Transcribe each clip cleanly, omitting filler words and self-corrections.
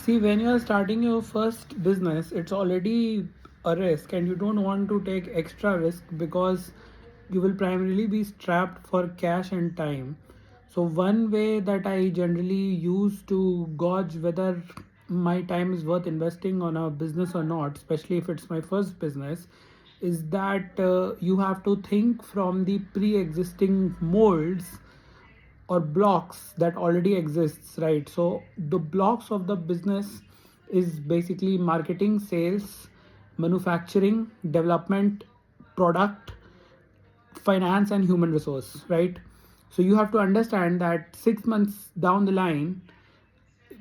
See, when you are starting your first business, it's already a risk, and you don't want to take extra risk because you will primarily be strapped for cash and time. So, one way that I generally use to gauge whether my time is worth investing on a business or not, especially if it's my first business, is that you have to think from the pre existing molds or blocks that already exists, right? So the blocks of the business is basically marketing, sales, manufacturing, development, product, finance, and human resource, right? So you have to understand that 6 months down the line,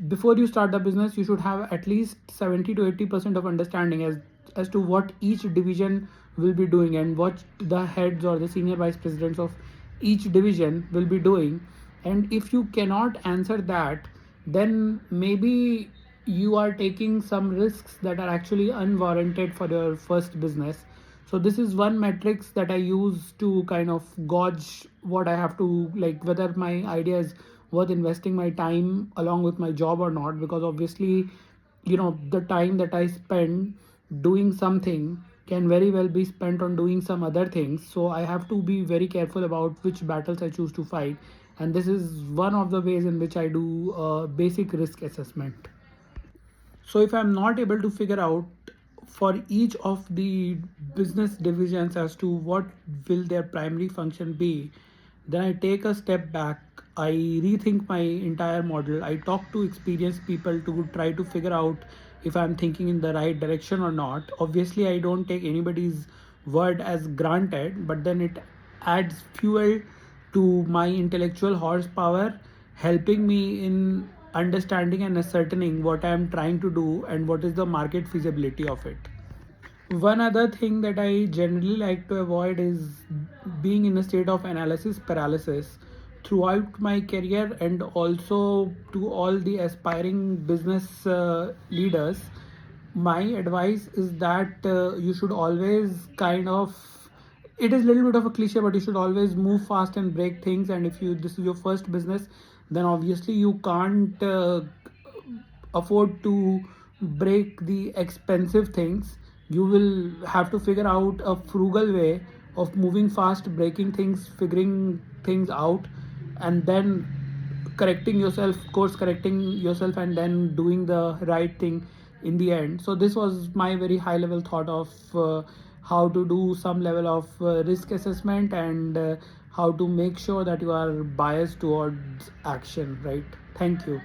before you start the business, you should have at least 70 to 80% of understanding as to what each division will be doing and what the heads or the senior vice presidents of each division will be doing. And if you cannot answer that, then maybe you are taking some risks that are actually unwarranted for your first business. So this is one metrics that I use to kind of gauge what I have to, like, whether my idea is worth investing my time along with my job or not, because obviously, the time that I spend doing something can very well be spent on doing some other things. So I have to be very careful about which battles I choose to fight, and this is one of the ways in which I do basic risk assessment. So if I'm not able to figure out for each of the business divisions as to what will their primary function be, then I take a step back. I rethink my entire model. I talk to experienced people to try to figure out if I'm thinking in the right direction or not. Obviously, I don't take anybody's word as granted, but then it adds fuel to my intellectual horsepower, helping me in understanding and ascertaining what I am trying to do and what is the market feasibility of it. One other thing that I generally like to avoid is being in a state of analysis paralysis throughout my career, and also to all the aspiring business leaders. My advice is that you should always kind of, it is a little bit of a cliche, but you should always move fast and break things. And if you this is your first business, then obviously you can't afford to break the expensive things. You will have to figure out a frugal way of moving fast, breaking things, figuring things out, and then correcting yourself, course correcting yourself, and then doing the right thing in the end. So this was my very high level thought of how to do some level of risk assessment, and how to make sure that you are biased towards action, right? Thank you.